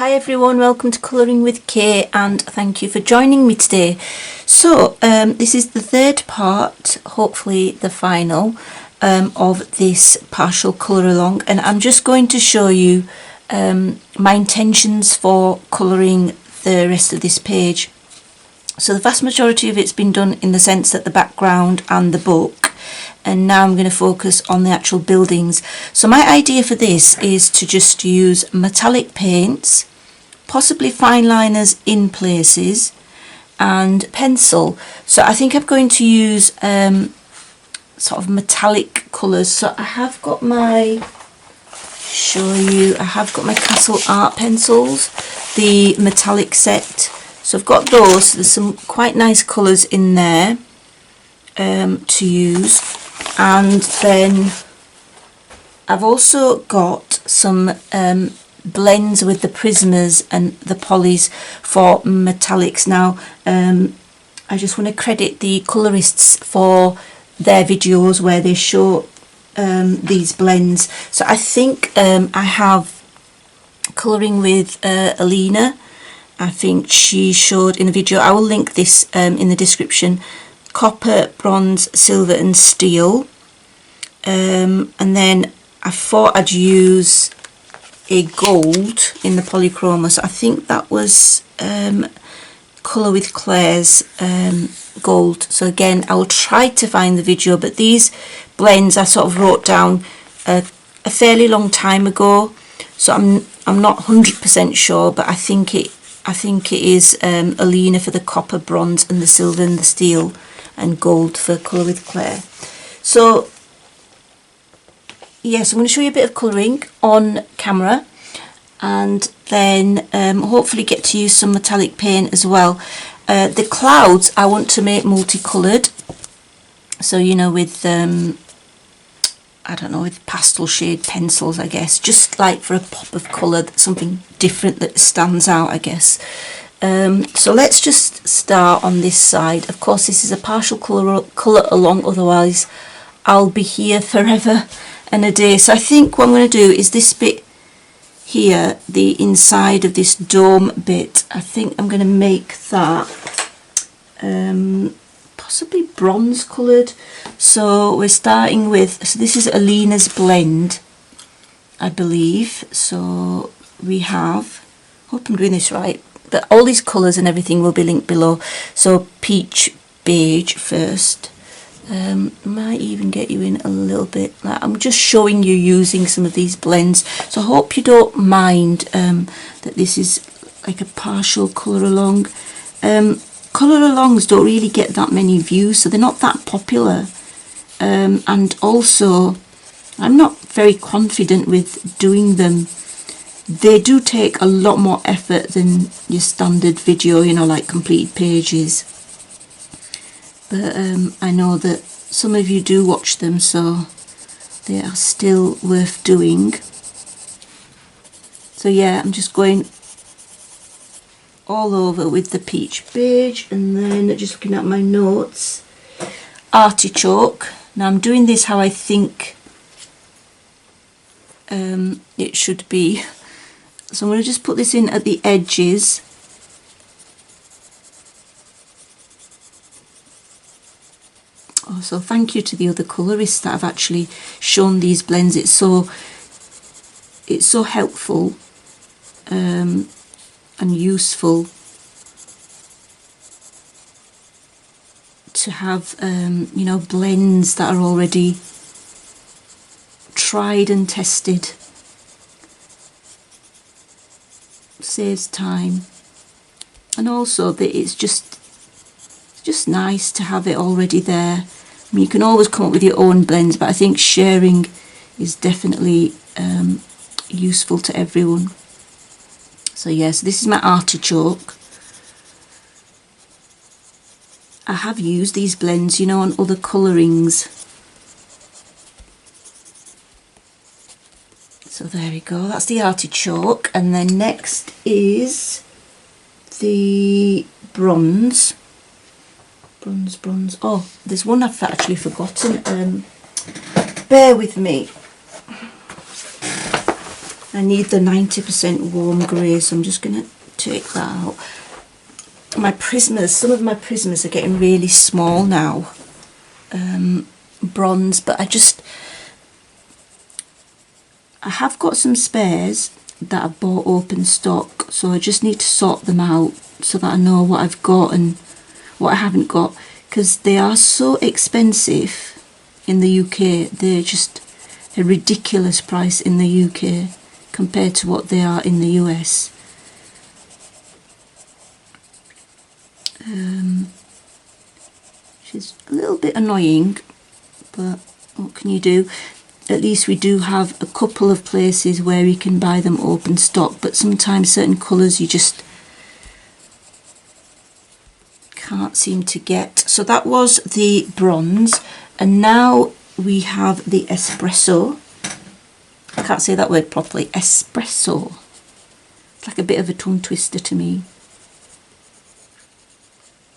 Hi everyone, welcome to Colouring with Kay and thank you for joining me today. So this is the third part, hopefully the final, of this partial colour along, and I'm just going to show you my intentions for colouring the rest of this page. So the vast majority of it's been done in the sense that the background and the book, and now I'm going to focus on the actual buildings. So my idea for this is to just use metallic paints, possibly fine liners in places, and pencil. So I think I'm going to use sort of metallic colours. So I have got my, I have got my Castle Art pencils, the metallic set. So I've got those. There's some quite nice colours in there to use, and then I've also got some blends with the Prismas and the polys for metallics. Now I just want to credit the colourists for their videos where they show these blends. So I think I have colouring with Alina. I think she showed in a video, I will link this in the description, copper, bronze, silver and steel, and then I thought I'd use a gold in the polychroma. So I think that was Colour with Claire's gold. So again, I will try to find the video, but these blends I sort of wrote down a fairly long time ago, so I'm not 100% sure, but I think it is Alina for the copper, bronze and the silver and the steel, and gold for Colour with Claire. So yes, I'm going to show you a bit of colouring on camera, and then hopefully get to use some metallic paint as well. The clouds I want to make multicoloured, so you know, with I don't know, with pastel shade pencils, I guess, just like for a pop of colour, something different that stands out, I guess. So let's just start on this side. Of course, this is a partial colour along, otherwise I'll be here forever and a day. So I think what I'm going to do is this bit here, the inside of this dome bit, I think I'm going to make that possibly bronze coloured. So we're starting with, so this is Alina's blend, I believe. So we have, hope I'm doing this right, but all these colours and everything will be linked below. So peach beige first. Might even get you in a little bit. I'm just showing you using some of these blends, so I hope you don't mind that this is like a partial colour along. Colour alongs don't really get that many views, so they're not that popular, and also I'm not very confident with doing them. They do take a lot more effort than your standard video, you know, like completed pages. But I know that some of you do watch them, so they are still worth doing. So yeah, I'm just going all over with the peach beige, and then just looking at my notes, artichoke. Now I'm doing this how I think it should be. So I'm going to just put this in at the edges. So thank you to the other colourists that have actually shown these blends. It's so helpful and useful to have you know, blends that are already tried and tested. Saves time, and also that it's just nice to have it already there. I mean, you can always come up with your own blends, but I think sharing is definitely useful to everyone. So yes, this is my artichoke. I have used these blends, you know, on other colourings. So there we go, that's the artichoke. And then next is the bronze. Bronze. Oh, there's one I've actually forgotten. Bear with me. I need the 90% warm grey, so I'm just going to take that out. My prismas, some of my prismas are getting really small now, bronze, but I have got some spares that I've bought open stock, so I just need to sort them out so that I know what I've got and what I haven't got, because they are so expensive in the UK. They're just a ridiculous price in the UK compared to what they are in the US. Which is a little bit annoying, but what can you do? At least we do have a couple of places where we can buy them open stock, but sometimes certain colours you just can't seem to get. So that was the bronze, and now we have the espresso. I can't say that word properly. Espresso. It's like a bit of a tongue twister to me.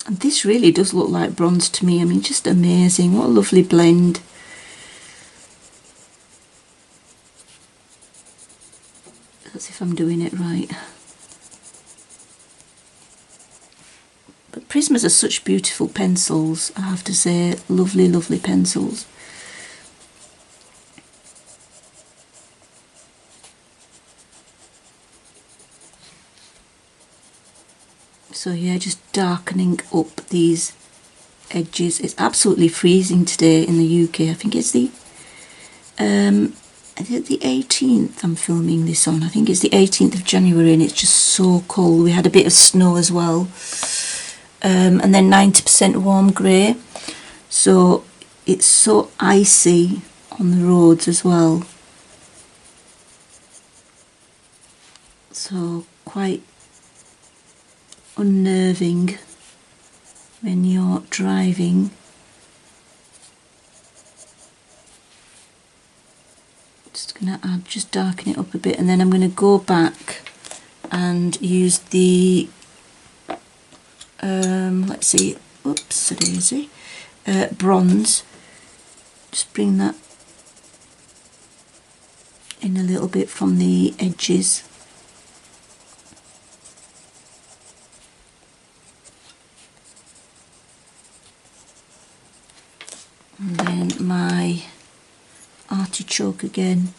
And this really does look like bronze to me. I mean, just amazing. What a lovely blend. As if I'm doing it right. But Prismas are such beautiful pencils, I have to say. Lovely, lovely pencils. So yeah, just darkening up these edges. It's absolutely freezing today in the UK. I think it's the 18th I'm filming this on. I think it's the 18th of January, and it's just so cold. We had a bit of snow as well. And then 90% warm grey. So it's so icy on the roads as well. So quite unnerving when you're driving. Just going to just darken it up a bit, and then I'm going to go back and use the let's see, oops, a daisy, bronze. Just bring that in a little bit from the edges. And then my artichoke again.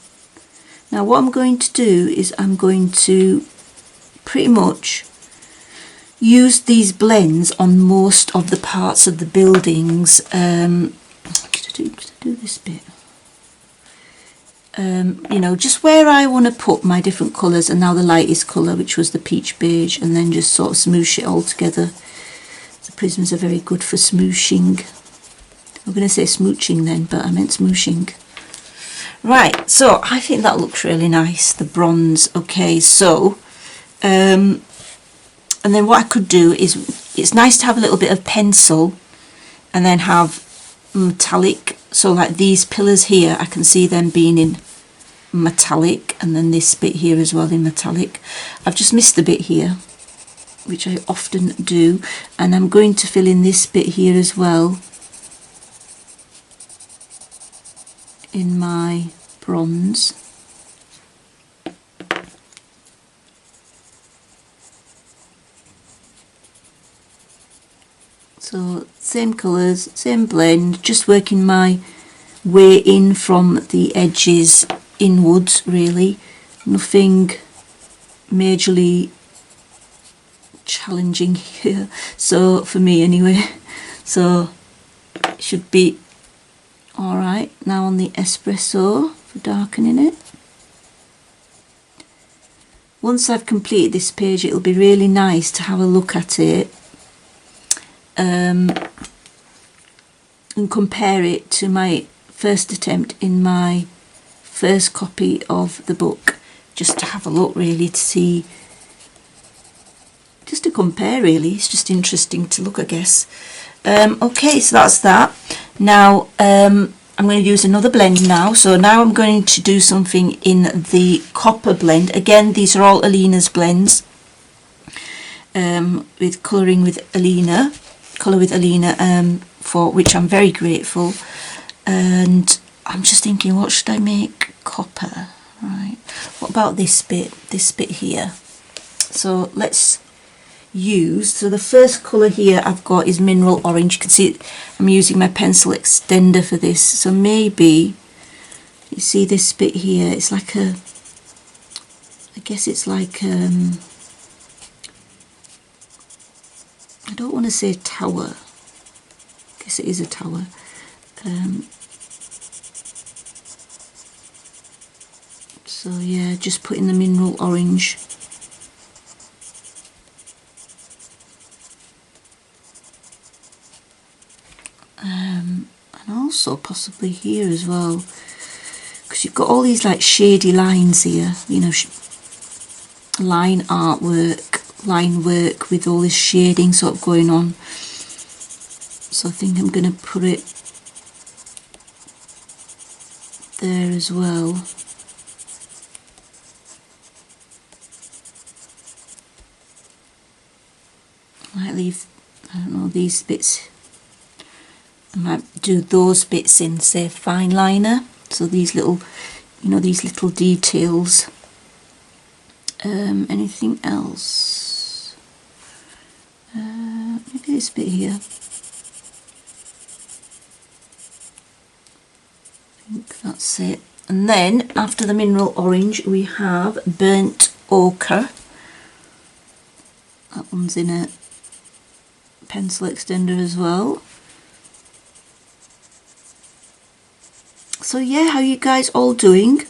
Now what I'm going to do is I'm going to pretty much use these blends on most of the parts of the buildings. To do this bit. You know, just where I want to put my different colours, and now the lightest colour, which was the peach beige, and then just sort of smoosh it all together. The prisms are very good for smooshing. I'm going to say smooching then, but I meant smooshing. Right, so I think that looks really nice, the bronze. Okay, so and then what I could do is, it's nice to have a little bit of pencil and then have metallic. So like these pillars here, I can see them being in metallic, and then this bit here as well in metallic. I've just missed the bit here, which I often do, and I'm going to fill in this bit here as well in my bronze. So same colours, same blend, just working my way in from the edges inwards really. Nothing majorly challenging here, so for me anyway. So it should be alright. Now on the espresso for darkening it. Once I've completed this page, it'll be really nice to have a look at it and compare it to my first attempt in my first copy of the book, just to have a look really, to see, just to compare really. It's just interesting to look, I guess. Okay, so that's that. Now I'm going to use another blend now. So now I'm going to do something in the copper blend. Again, these are all Alina's blends, with colouring with Alina, for which I'm very grateful. And I'm just thinking, what should I make copper? Right, what about this bit here? So let's use, so the first colour here I've got is mineral orange. You can see I'm using my pencil extender for this, so maybe you see this bit here, it's like a, I guess it's like I don't want to say tower, I guess it is a tower. So yeah, just put in the mineral orange. And also possibly here as well, because you've got all these like shady lines here, you know, line work with all this shading sort of going on. So I think I'm going to put it there as well. I might leave, I don't know, these bits, I might do those bits in, say, fine liner. So these little, you know, these little details. Anything else? Maybe this bit here. I think that's it. And then after the mineral orange we have burnt ochre. That one's in a pencil extender as well. So yeah, how are you guys all doing?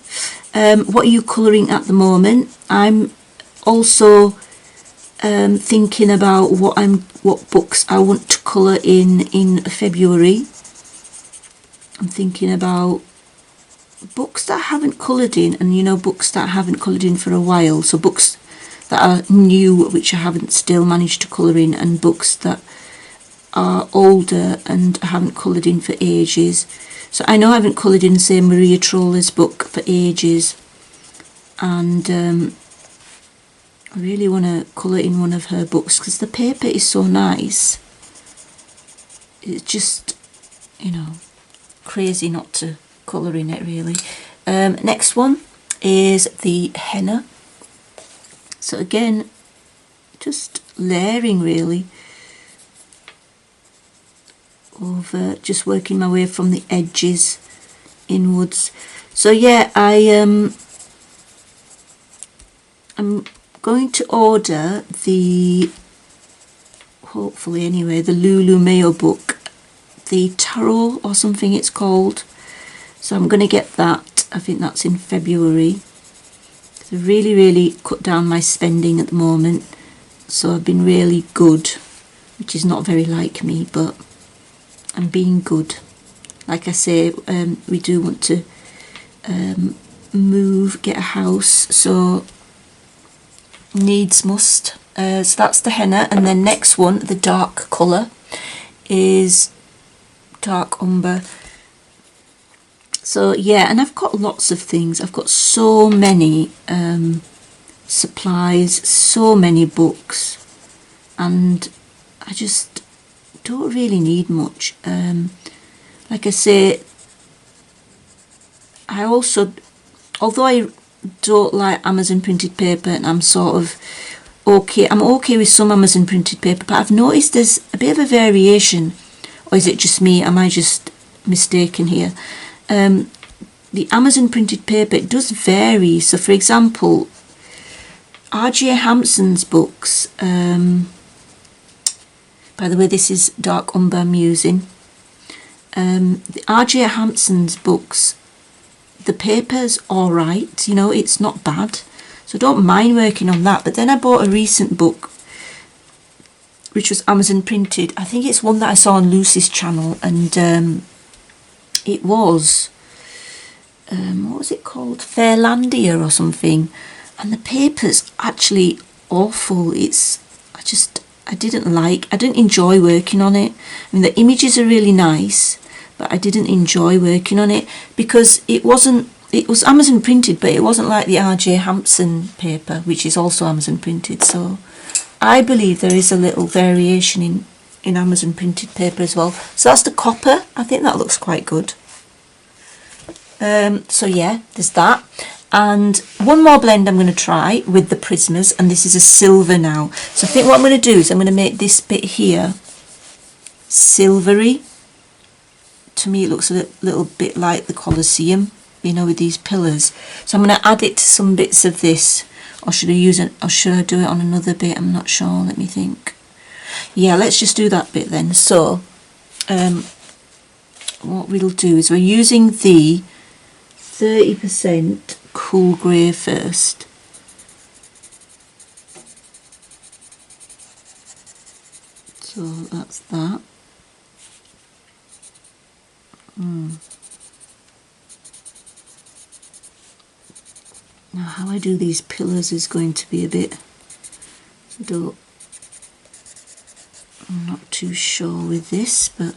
What are you colouring at the moment? I'm also thinking about what books I want to colour in February. I'm thinking about books that I haven't coloured in, and you know, books that I haven't coloured in for a while. So books that are new which I haven't still managed to colour in, and books that are older and I haven't coloured in for ages. So I know I haven't coloured in, say, Maria Troller's book for ages, and I really want to colour in one of her books because the paper is so nice. It's just, you know, crazy not to colour in it really. Next one is the henna. So again, just layering really over, just working my way from the edges inwards. So yeah, I'm going to order the, hopefully anyway, the Lulu Mayo book, the Tarot or something it's called. So I'm going to get that. I think that's in February. I really cut down my spending at the moment, so I've been really good, which is not very like me, but I'm being good. Like I say, we do want to move, get a house, so needs must. So that's the henna, and then next one, the dark colour, is dark umber. So yeah, and I've got lots of things. I've got so many supplies, so many books, and I just don't really need much. Like I say, I also, although I don't like Amazon printed paper, and I'm sort of okay, I'm okay with some Amazon printed paper, but I've noticed there's a bit of a variation, or is it just me? Am I just mistaken here? The Amazon printed paper, it does vary. So for example, R.J. Hampson's books, by the way, this is dark umber I'm using. The R.J. Hampson's books, the paper's alright, you know, it's not bad. So don't mind working on that. But then I bought a recent book, which was Amazon printed. I think it's one that I saw on Lucy's channel, and it was, what was it called? Fairlandia or something. And the paper's actually awful. I didn't enjoy working on it. I mean, the images are really nice, but I didn't enjoy working on it because it was Amazon printed, but it wasn't like the R.J. Hampson paper, which is also Amazon printed. So I believe there is a little variation in Amazon printed paper as well. So that's the copper. I think that looks quite good. So yeah, there's that. And one more blend I'm going to try with the Prismas, and this is a silver now. So I think what I'm going to do is I'm going to make this bit here silvery. To me it looks a little bit like the Colosseum, you know, with these pillars. So I'm going to add it to some bits of this, or should I use it, or should I do it on another bit? I'm not sure, let me think. Yeah, let's just do that bit then. So what we'll do is we're using the 30% cool grey first. So that's that. Now how I do these pillars is going to be a bit, I'm not too sure with this, but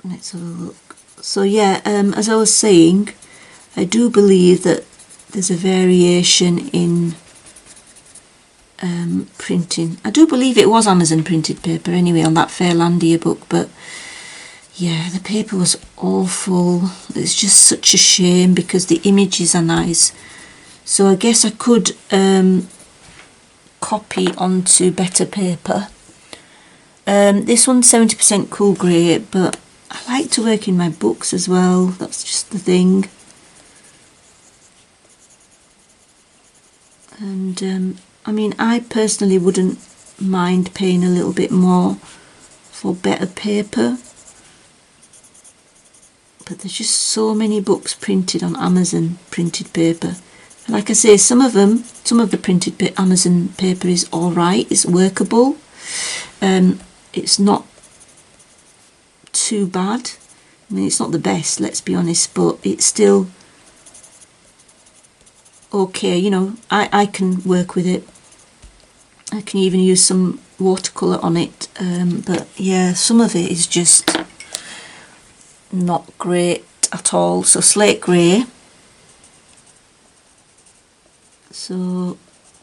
let's have a look. So yeah, as I was saying, I do believe that there's a variation in printing. I do believe it was Amazon printed paper anyway on that Fairlandia book, but yeah, the paper was awful. It's just such a shame because the images are nice. So I guess I could copy onto better paper. This one's 70% cool grey, but I like to work in my books as well. That's just the thing. And I mean, I personally wouldn't mind paying a little bit more for better paper. But there's just so many books printed on Amazon printed paper. And like I say, some of the printed Amazon paper is alright, it's workable. It's not too bad. I mean, it's not the best, let's be honest, but it's still okay, you know, I can work with it. I can even use some watercolour on it, but yeah, some of it is just not great at all. So slate grey. So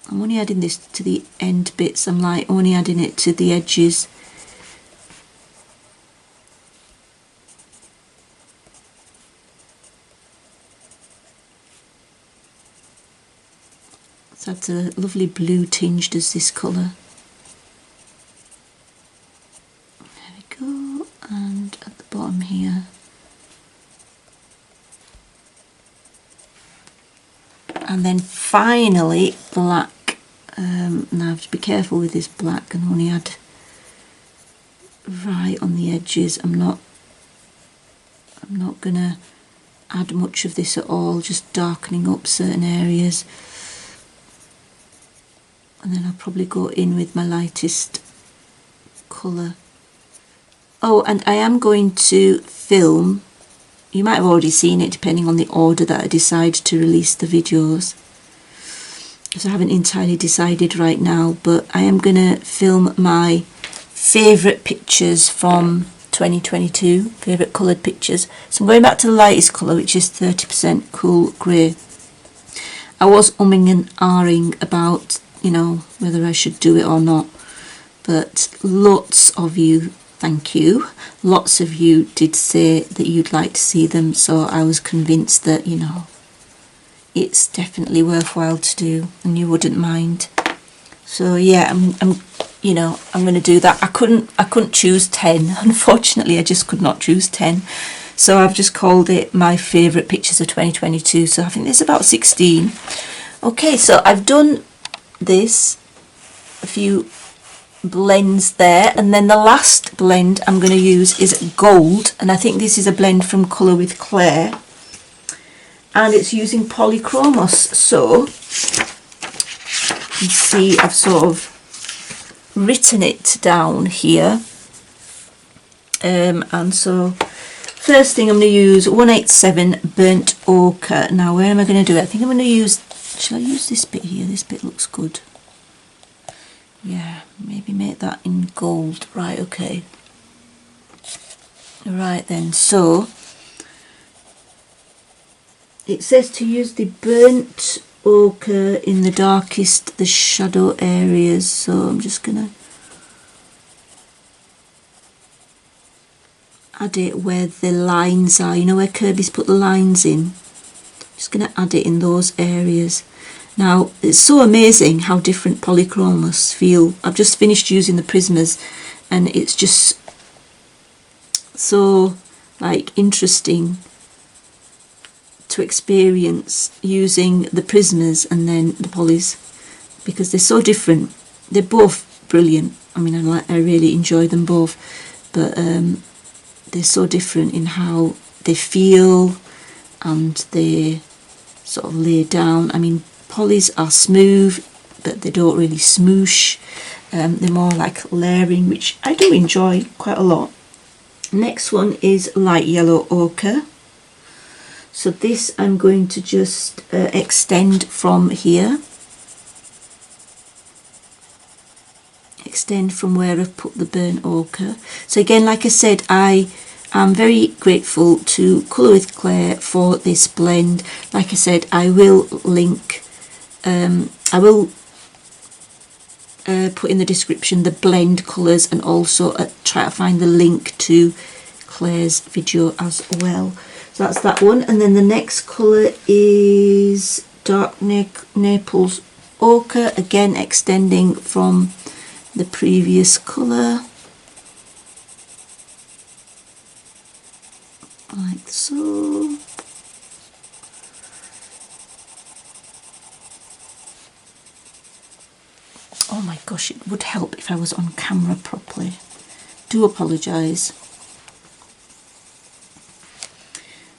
I'm only adding this to the end bits. I'm like only adding it to the edges. So that's a lovely blue tinge, does this colour. There we go, and at the bottom here. And then finally black. Now I have to be careful with this black and only add right on the edges. I'm not gonna add much of this at all, just darkening up certain areas. And then I'll probably go in with my lightest colour. Oh, and I am going to film. You might have already seen it depending on the order that I decide to release the videos, because I haven't entirely decided right now, but I am going to film my favourite pictures from 2022, favourite coloured pictures. So I'm going back to the lightest colour, which is 30% cool grey. I was umming and ahhing about, you know, whether I should do it or not, but lots of you, thank you, lots of you did say that you'd like to see them, so I was convinced that, you know, it's definitely worthwhile to do and you wouldn't mind. So yeah, I'm you know, I'm going to do that. I couldn't choose 10, unfortunately. I just could not choose 10, so I've just called it my favourite pictures of 2022. So I think there's about 16. Okay, so I've done this, a few blends there, and then the last blend I'm going to use is gold, and I think this is a blend from Colour with Claire, and it's using polychromos. So you can see I've sort of written it down here, and so first thing I'm going to use 187 burnt ochre. Now where am I going to do it? I think I'm going to use, shall I use this bit here? This bit looks good. Yeah, maybe make that in gold. Right, okay. Right then, so it says to use the burnt ochre in the darkest, the shadow areas. So I'm just gonna add it where the lines are. You know where Kerby's put the lines in? going to add it in those areas. Now, it's so amazing how different polychromos feel. I've just finished using the Prismas, and it's just so like interesting to experience using the Prismas and then the polys, because they're so different. They're both brilliant. I mean, I really enjoy them both, but they're so different in how they feel and they sort of lay down. I mean, polys are smooth, but they don't really smoosh. They're more like layering, which I do enjoy quite a lot. Next one is light yellow ochre. So this I'm going to just extend from here. Extend from where I've put the burnt ochre. So again, like I said, I am very grateful to Colour with Claire for this blend. Like I said, I will link, I will put in the description the blend colours, and also try to find the link to Claire's video as well. So that's that one. And then the next colour is dark Naples ochre, again extending from the previous colour, like so. Oh my gosh, it would help if I was on camera properly. Do apologise.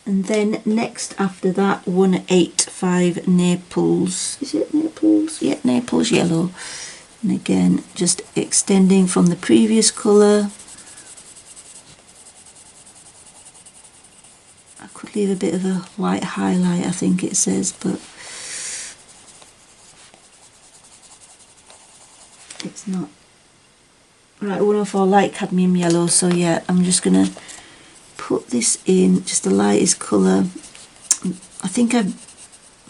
And then next after that, 185 Naples. Is it Naples? Yeah, Naples yellow. And again, just extending from the previous colour. I could leave a bit of a white highlight, I think it says, but it's not. Right, 104 light cadmium yellow. So yeah, I'm just going to put this in just the lightest colour. I think I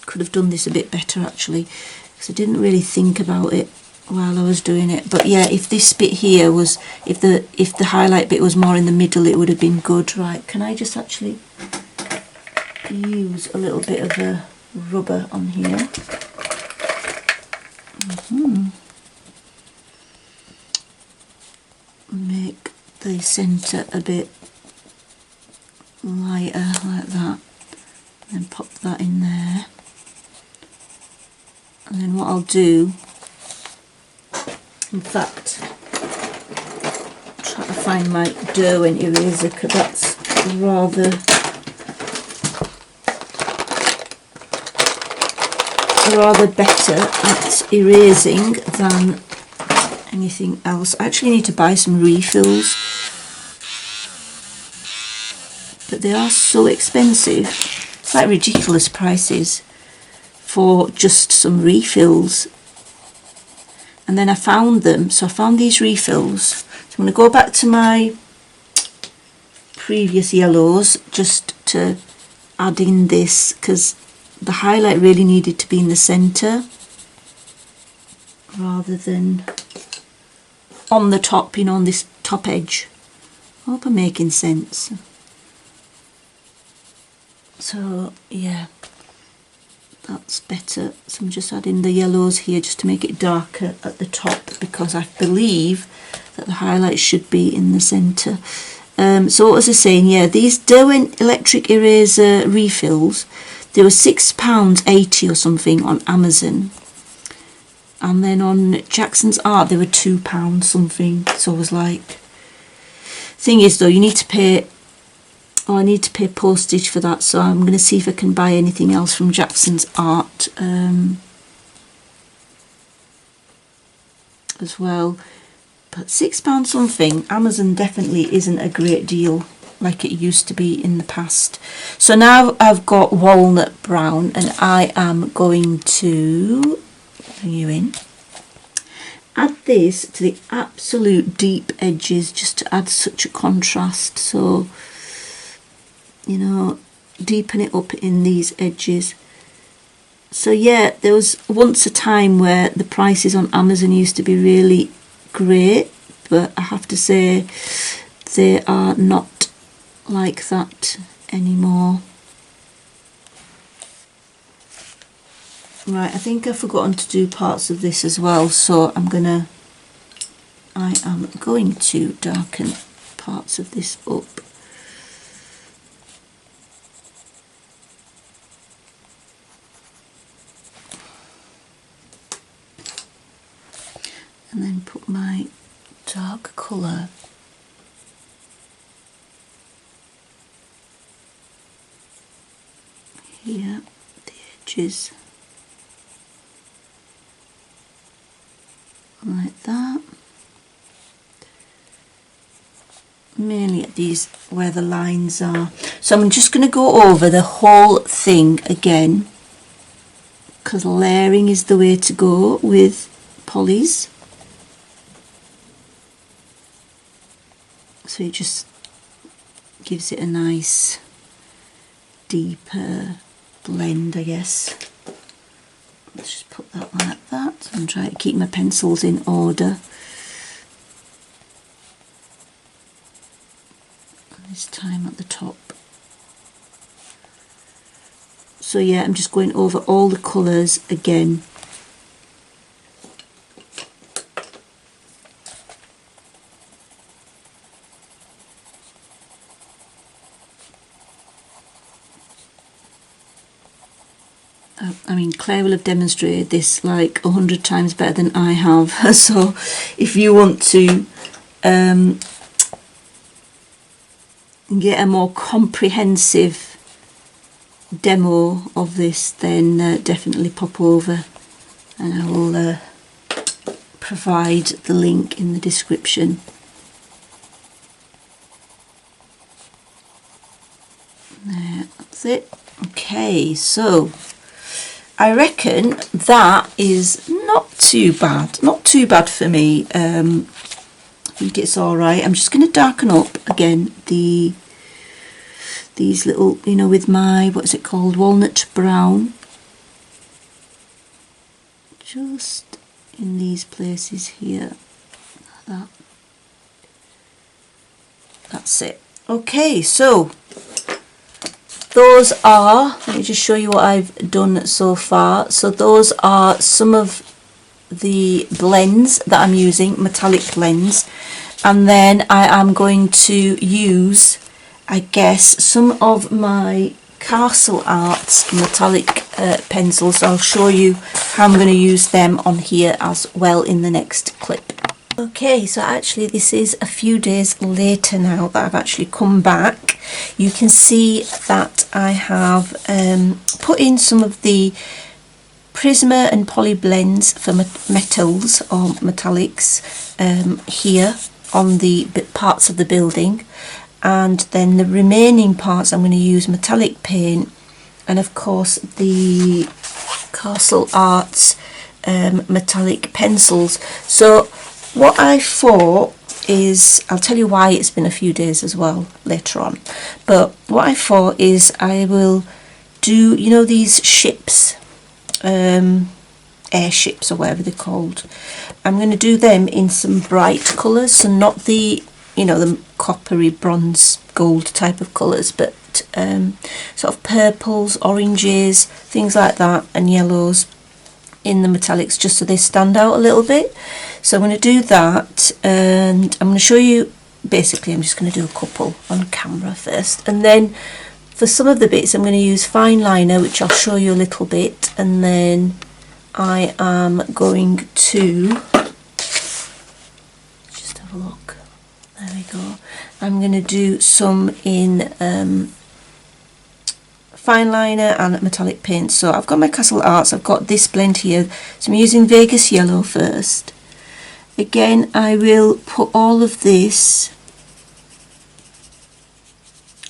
could have done this a bit better actually, because I didn't really think about it while I was doing it. But yeah, if this bit here was, if the highlight bit was more in the middle, it would have been good. Right, can I just actually use a little bit of a rubber on here? Make the centre a bit lighter like that, and then pop that in there. And then what I'll do, in fact, try to find my Derwent eraser, because that's rather better at erasing than anything else. I actually need to buy some refills, but they are so expensive. It's like ridiculous prices for just some refills. And then I found them, so I found these refills. So I'm going to go back to my previous yellows just to add in this, because the highlight really needed to be in the centre rather than on the top, you know, on this top edge. I hope I'm making sense. So yeah, that's better. So I'm just adding the yellows here just to make it darker at the top, because I believe that the highlight should be in the centre. So what was I saying? Yeah, these Derwent electric eraser refills, they were £6.80 or something on Amazon. And then on Jackson's Art they were £2 something. So I was like, thing is though, you need to pay, I need to pay postage for that, so I'm going to see if I can buy anything else from Jackson's Art as well. But £6 something, Amazon definitely isn't a great deal like it used to be in the past. So now I've got walnut brown, and I am going to bring you in. Add this to the absolute deep edges just to add such a contrast. So, you know, deepen it up in these edges. So yeah, there was once a time where the prices on Amazon used to be really great, but I have to say they are not like that anymore. Right, I think I've forgotten to do parts of this as well, so I am going to darken parts of this up. And then put my dark colour here, the edges, like that. Mainly at these where the lines are. So I'm just going to go over the whole thing again, because layering is the way to go with polys. So it just gives it a nice deeper blend, I guess. Let's just put that like that and try to keep my pencils in order. This time at the top. So yeah, I'm just going over all the colours again. I mean, Claire will have demonstrated this like 100 times better than I have. So if you want to get a more comprehensive demo of this, then definitely pop over and I will provide the link in the description. There, that's it. Okay, so I reckon that is not too bad for me. I think it's all right. I'm just going to darken up again these little, you know, with my, what is it called, walnut brown, just in these places here, like that. That's it. Okay, so those are, let me just show you what I've done so far. So those are some of the blends that I'm using, metallic blends, and then I am going to use, I guess, some of my Castle Arts metallic pencils. I'll show you how I'm going to use them on here as well in the next clip. Okay, so actually this is a few days later now that I've actually come back. You can see that I have put in some of the Prisma and Poly blends for metals or metallics here on the parts of the building, and then the remaining parts I'm going to use metallic paint and of course the Castle Arts metallic pencils. So what I thought is, I'll tell you why it's been a few days as well later on, but what I thought is I will do, you know, these ships, airships or whatever they're called. I'm going to do them in some bright colours, so not the, you know, the coppery bronze gold type of colours, but sort of purples, oranges, things like that, and yellows in the metallics, just so they stand out a little bit. So I'm going to do that, and I'm going to show you, basically I'm just going to do a couple on camera first, and then for some of the bits I'm going to use fine liner, which I'll show you a little bit, and then I am going to just have a look. There we go. I'm going to do some in fine liner and metallic paint. So I've got my Castle Arts, I've got this blend here, so I'm using Vegas Yellow first. Again, I will put all of this,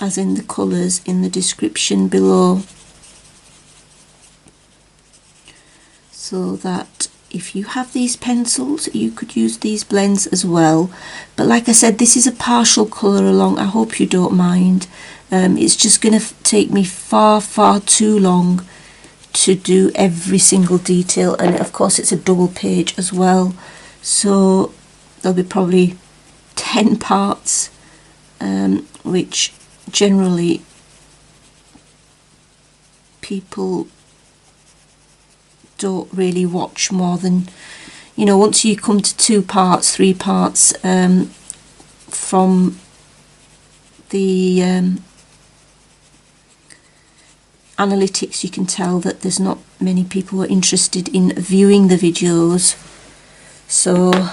as in the colours, in the description below, so that if you have these pencils you could use these blends as well. But like I said, this is a partial colour along, I hope you don't mind. It's just going to take me far too long to do every single detail, and of course it's a double page as well, so there'll be probably 10 parts, which generally people don't really watch more than, you know, once you come to 2 parts, 3 parts from the analytics, you can tell that there's not many people who are interested in viewing the videos. So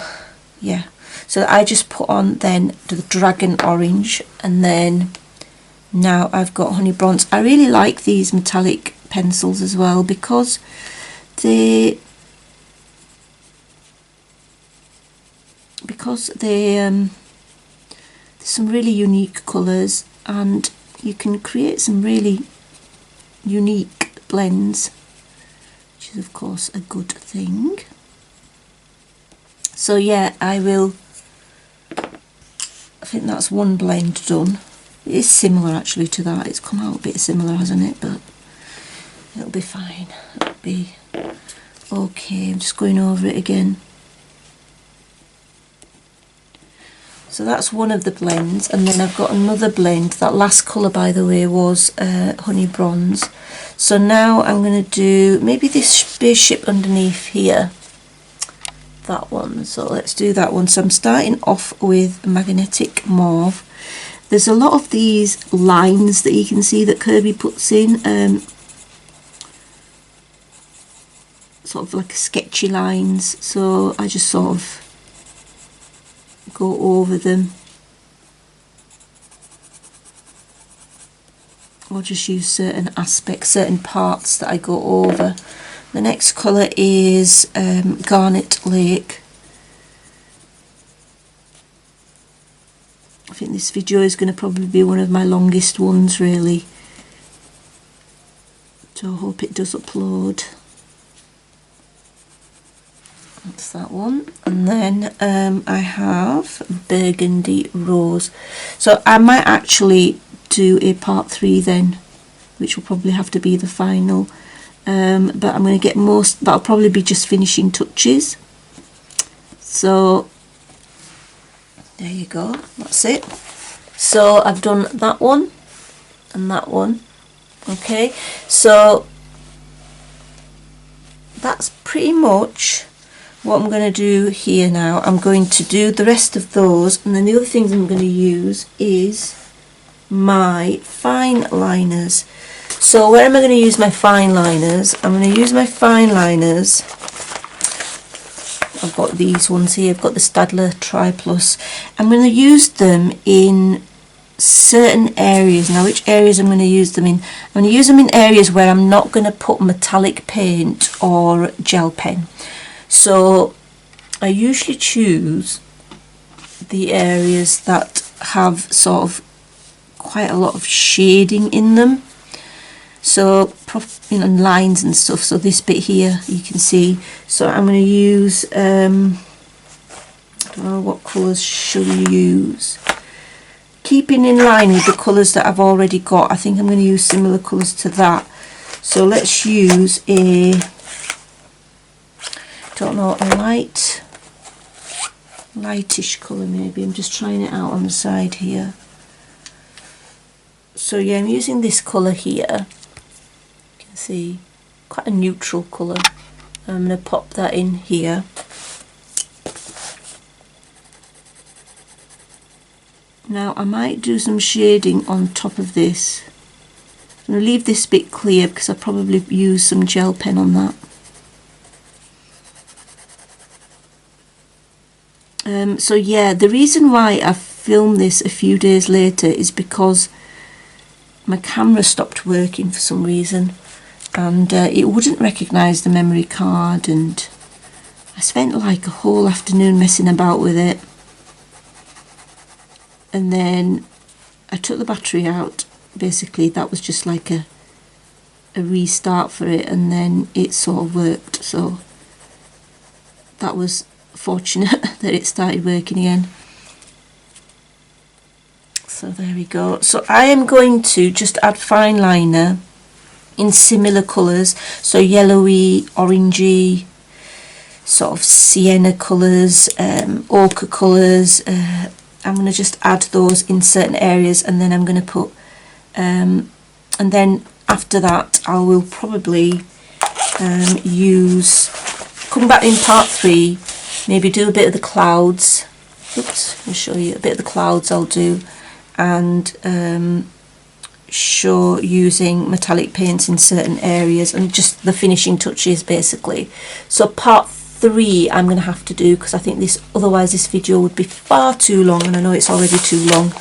yeah, so I just put on then the dragon orange, and then now I've got honey bronze. I really like these metallic pencils as well because there's some really unique colours, and you can create some really unique blends, which is of course a good thing. So yeah, I think that's one blend done. It is similar actually to that. It's come out a bit similar, hasn't it? But it'll be fine. It'll be okay. I'm just going over it again. So that's one of the blends, and then I've got another blend. That last colour, by the way, was honey bronze. So now I'm going to do maybe this spaceship underneath here. That one. So let's do that one. So I'm starting off with magnetic mauve. There's a lot of these lines that you can see that Kerby puts in, sort of like sketchy lines. So I just sort of go over them, or just use certain aspects, certain parts that I go over. The next colour is Garnet Lake. I think this video is going to probably be one of my longest ones really, so I hope it does upload. That's that one. And then I have Burgundy Rose. So I might actually do a part 3 then, which will probably have to be the final. But I'm going to get most, that'll probably be just finishing touches. So there you go, that's it. So I've done that one and that one. Okay, so that's pretty much what I'm going to do here now. I'm going to do the rest of those, and then the other things I'm going to use is my fine liners. So where am I going to use my fine liners? I'm going to use my fine liners. I've got these ones here. I've got the Staedtler Tri Plus. I'm going to use them in certain areas. Now, which areas I'm going to use them in? I'm going to use them in areas where I'm not going to put metallic paint or gel pen. So I usually choose the areas that have sort of quite a lot of shading in them. So, you know, lines and stuff. So this bit here, you can see. So I'm going to use, I don't know, what colours should we use? Keeping in line with the colours that I've already got, I think I'm going to use similar colours to that. So let's use a, don't know, a lightish colour maybe. I'm just trying it out on the side here. So yeah, I'm using this colour here. You can see, quite a neutral colour. I'm going to pop that in here. Now I might do some shading on top of this. I'm going to leave this bit clear because I'll probably use some gel pen on that. So yeah, the reason why I filmed this a few days later is because my camera stopped working for some reason, and it wouldn't recognise the memory card, and I spent like a whole afternoon messing about with it, and then I took the battery out. Basically that was just like a restart for it, and then it sort of worked. So that was fortunate that it started working again. So there we go. So I am going to just add fine liner in similar colours, so yellowy, orangey, sort of sienna colours, ochre colours. I'm going to just add those in certain areas, and then I'm going to put and then after that I will probably come back in part 3, maybe do a bit of the clouds. Oops, I'll show you a bit of the clouds I'll do, and show using metallic paints in certain areas and just the finishing touches basically. So part 3 I'm going to have to do, because I think otherwise this video would be far too long, and I know it's already too long.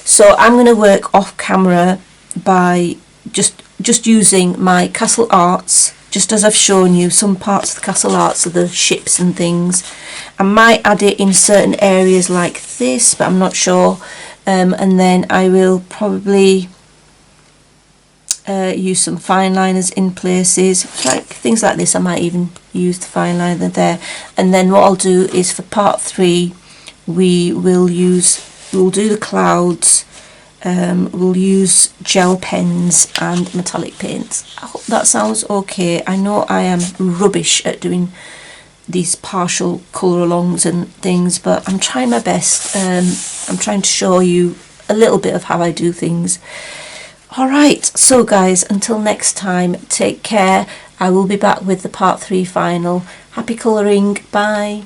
So I'm going to work off camera by just using my Castle Arts, just as I've shown you. Some parts of the Castle Arts are the ships and things. I might add it in certain areas like this, but I'm not sure. And then I will probably use some fine liners in places, like things like this. I might even use the fine liner there. And then what I'll do is for part 3 we'll do the clouds. We'll use gel pens and metallic paints. I hope that sounds okay. I know I am rubbish at doing these partial colour alongs and things, but I'm trying my best. I'm trying to show you a little bit of how I do things. Alright, so guys, until next time, take care. I will be back with the part 3 final. Happy colouring, bye.